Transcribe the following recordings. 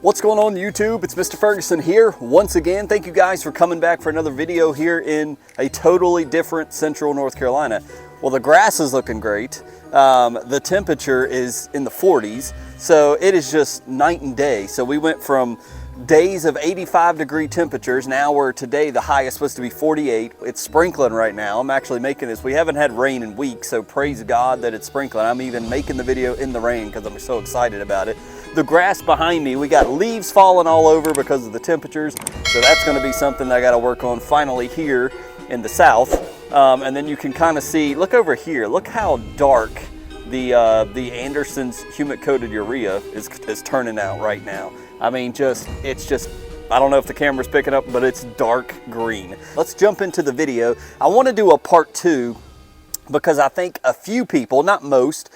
What's going on YouTube? It's Mr. Ferguson here once again. Thank you guys for coming back for another video here in a totally different central North Carolina. Well, the grass is looking great. The temperature is in the 40s, so it is just night and day. So we went from days of 85-degree temperatures. Now we're today, the highest supposed to be 48. It's sprinkling right now. I'm actually making this. We haven't had rain in weeks, so praise God that it's sprinkling. I'm even making the video in the rain because I'm so excited about it. The grass behind me, we got leaves falling all over because of the temperatures, so that's going to be something that I got to work on finally here in the south. And then you can kind of see, look over here, look how dark the Anderson's humic coated urea is turning out right now. I mean, it's just, I don't know if the camera's picking up, but it's dark green. Let's jump into the video. I want to do a part 2 because I think a few people, not most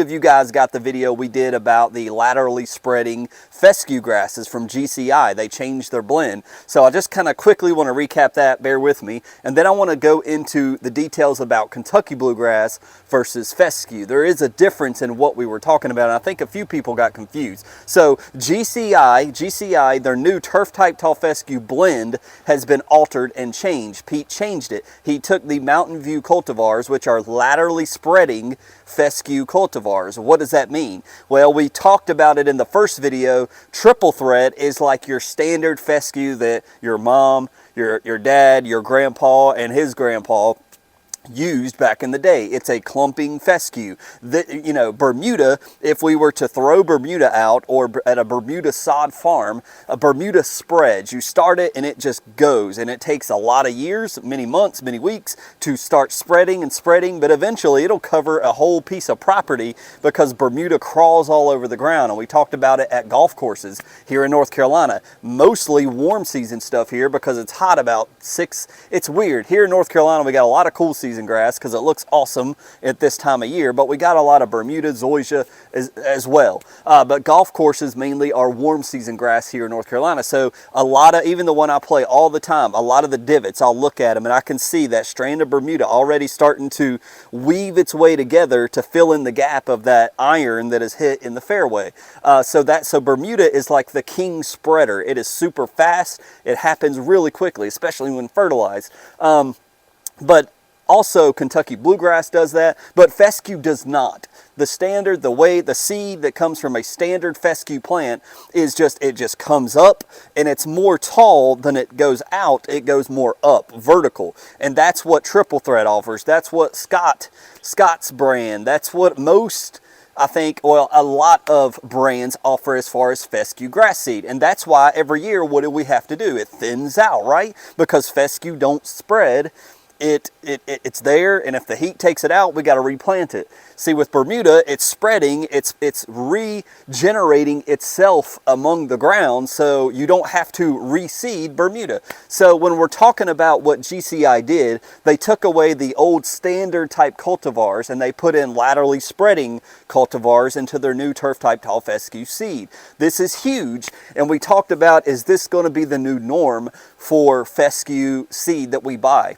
of you guys got the video we did about the laterally spreading fescue grasses from GCI. They changed their blend. So I just kind of quickly want to recap that, bear with me. And then I want to go into the details about Kentucky Bluegrass versus fescue. There is a difference in what we were talking about, and I think a few people got confused. So GCI, their new turf type tall fescue blend has been altered and changed. Pete changed it. He took the Mountain View cultivars, which are laterally spreading fescue cultivars. What does that mean? Well, we talked about it in the first video. Triple thread is like your standard fescue that your mom, your dad, your grandpa, and his grandpa used back in the day. It's a clumping fescue. You know, Bermuda, if we were to throw Bermuda out, or at a Bermuda sod farm, a Bermuda spreads. You start it and it just goes, and it takes a lot of years, many months, many weeks to start spreading and spreading, but eventually it'll cover a whole piece of property because Bermuda crawls all over the ground. And we talked about it at golf courses here in North Carolina. Mostly warm season stuff here because it's hot about 6. It's weird. Here in North Carolina, we got a lot of cool season grass because it looks awesome at this time of year, but we got a lot of Bermuda, zoysia as well. But golf courses mainly are warm season grass here in North Carolina. So a lot of, even the one I play all the time, a lot of the divots, I'll look at them and I can see that strand of Bermuda already starting to weave its way together to fill in the gap of that iron that is hit in the fairway. So Bermuda is like the king spreader. It is super fast. It happens really quickly, especially when fertilized. But also, Kentucky Bluegrass does that, but fescue does not. The standard, the seed that comes from a standard fescue plant is it just comes up, and it's more tall than it goes out. It goes more up, vertical. And that's what triple thread offers. That's what Scott's brand, that's what most, I think, well, a lot of brands offer as far as fescue grass seed. And that's why every year, what do we have to do? It thins out, right? Because fescue don't spread. It's there, and if the heat takes it out, we got to replant it. See, with Bermuda, it's spreading, it's regenerating itself among the ground, so you don't have to reseed Bermuda. So when we're talking about what GCI did, they took away the old standard type cultivars and they put in laterally spreading cultivars into their new turf type tall fescue seed. This is huge, and we talked about, is this going to be the new norm for fescue seed that we buy?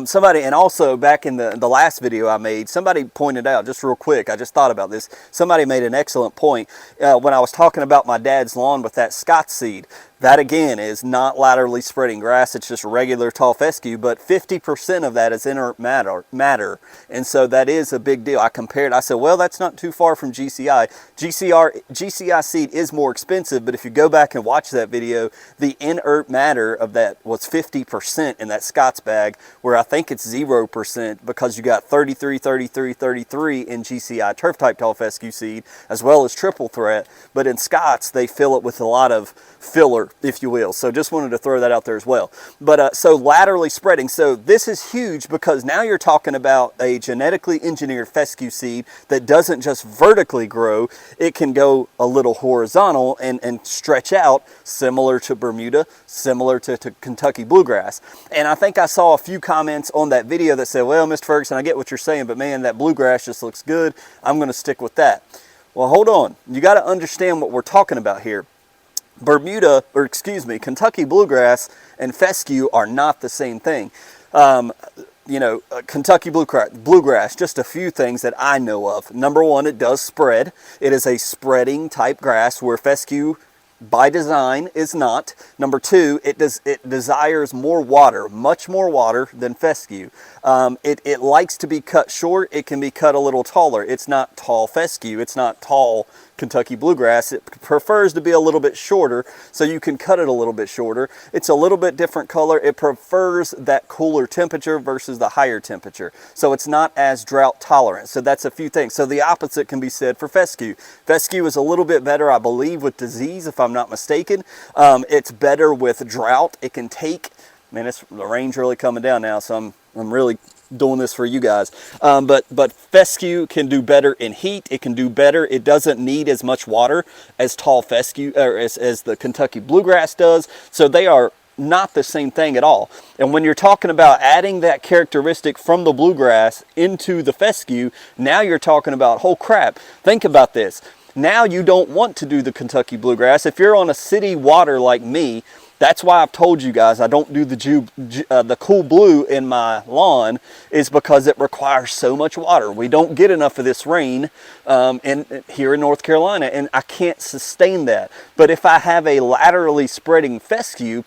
Somebody, and also back in the last video I made, somebody pointed out, just real quick, I just thought about this, somebody made an excellent point when I was talking about my dad's lawn with that Scott's seed. That again is not laterally spreading grass, it's just regular tall fescue, but 50% of that is inert matter. And so that is a big deal. I compared, I said, well, that's not too far from GCI. GCI seed is more expensive, but if you go back and watch that video, the inert matter of that was 50% in that Scott's bag, where I think it's 0% because you got 33, 33, 33 in GCI turf type tall fescue seed, as well as triple threat. But in Scott's, they fill it with a lot of filler, if you will. So just wanted to throw that out there as well. But so laterally spreading. So this is huge because now you're talking about a genetically engineered fescue seed that doesn't just vertically grow. It can go a little horizontal and stretch out, similar to Bermuda, similar to Kentucky Bluegrass. And I think I saw a few comments on that video that said, well, Mr. Ferguson, I get what you're saying, but man, that Bluegrass just looks good. I'm going to stick with that. Well, hold on. You got to understand what we're talking about here. Bermuda, or excuse me, Kentucky Bluegrass and fescue are not the same thing. You know, Kentucky Bluegrass, just a few things that I know of. Number one, it does spread. It is a spreading type grass, where fescue by design is not. Number two, it desires more water, much more water than fescue. It likes to be cut short. It can be cut a little taller. It's not tall fescue. It's not tall Kentucky bluegrass. It prefers to be a little bit shorter, so you can cut it a little bit shorter. It's a little bit different color. It prefers that cooler temperature versus the higher temperature, so it's not as drought tolerant. So that's a few things. So the opposite can be said for fescue. Fescue is a little bit better, I believe, with disease, if I'm not mistaken. It's better with drought. It can take, man, the rain's really coming down now, so I'm really doing this for you guys. But fescue can do better in heat. It can do better. It doesn't need as much water as tall fescue, or as the Kentucky bluegrass does. So they are not the same thing at all. And when you're talking about adding that characteristic from the bluegrass into the fescue, now you're talking about, oh crap, think about this. Now you don't want to do the Kentucky bluegrass. If you're on a city water like me, that's why I've told you guys I don't do the cool blue in my lawn, is because it requires so much water. We don't get enough of this rain here in North Carolina, and I can't sustain that. But if I have a laterally spreading fescue,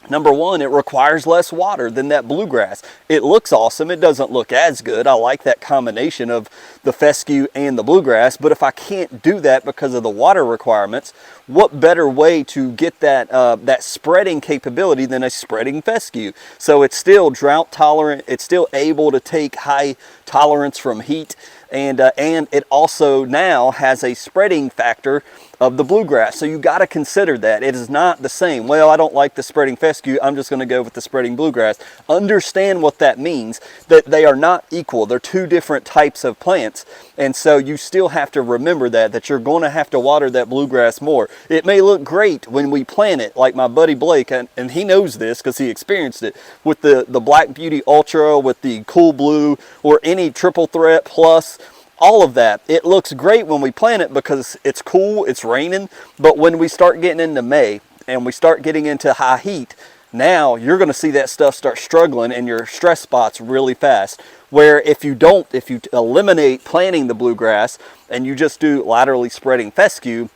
number one, it requires less water than that bluegrass. It looks awesome. It doesn't look as good. I like that combination of the fescue and the bluegrass, but if I can't do that because of the water requirements, what better way to get that that spreading capability than a spreading fescue? So it's still drought tolerant. It's still able to take high tolerance from heat, and it also now has a spreading factor of the bluegrass. So you got to consider that. It is not the same. Well, I don't like the spreading fescue, I'm just going to go with the spreading bluegrass. Understand what that means, that they are not equal. They're two different types of plants. And so you still have to remember that you're going to have to water that bluegrass more. It may look great when we plant it, like my buddy Blake, and he knows this because he experienced it, with the Black Beauty Ultra, with the Cool Blue, or any Triple Threat Plus, all of that. It looks great when we plant it because it's cool, it's raining, but when we start getting into May and we start getting into high heat, now you're going to see that stuff start struggling in your stress spots really fast. Where if you eliminate planting the bluegrass and you just do laterally spreading fescue,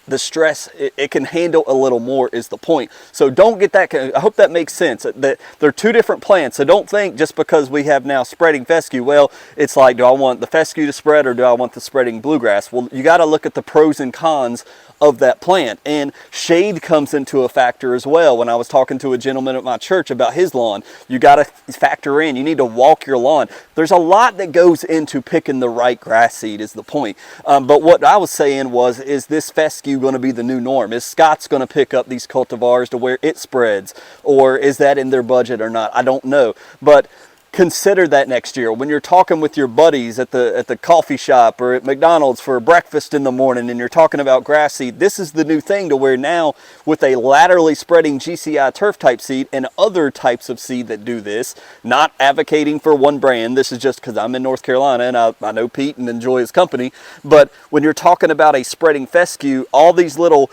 the stress it can handle a little more is the point. So don't get that. I hope that makes sense. That they're two different plants. So don't think just because we have now spreading fescue, well, it's like, do I want the fescue to spread or do I want the spreading bluegrass? Well, you got to look at the pros and cons of that plant, and shade comes into a factor as well. When I was talking to a gentleman at my church about his lawn, you got to factor in, you need to walk your lawn. There's a lot that goes into picking the right grass seed is the point. But what I was saying was, is this fescue going to be the new norm? Is Scott's going to pick up these cultivars to where it spreads, or is that in their budget or not? I don't know, but consider that next year when you're talking with your buddies at the coffee shop or at McDonald's for breakfast in the morning, and you're talking about grass seed. This is the new thing, to where now with a laterally spreading GCI turf type seed and other types of seed that do this, not advocating for one brand, this is just because I'm in North Carolina and I know Pete and enjoy his company, but when you're talking about a spreading fescue, all these little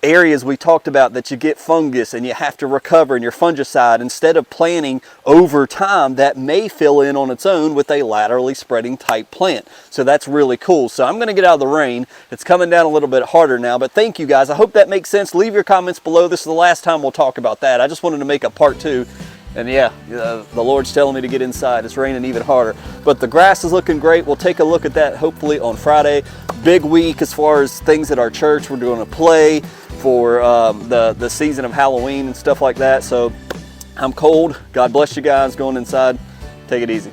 areas we talked about that you get fungus and you have to recover in your fungicide, instead of planting over time, that may fill in on its own with a laterally spreading type plant. So that's really cool. So I'm going to get out of the rain. It's coming down a little bit harder now, but thank you guys. I hope that makes sense. Leave your comments below. This is the last time we'll talk about that. I just wanted to make a part 2. And yeah, the Lord's telling me to get inside. It's raining even harder. But the grass is looking great. We'll take a look at that hopefully on Friday. Big week as far as things at our church. We're doing a play for the season of Halloween and stuff like that. So I'm cold. God bless you guys going inside. Take it easy.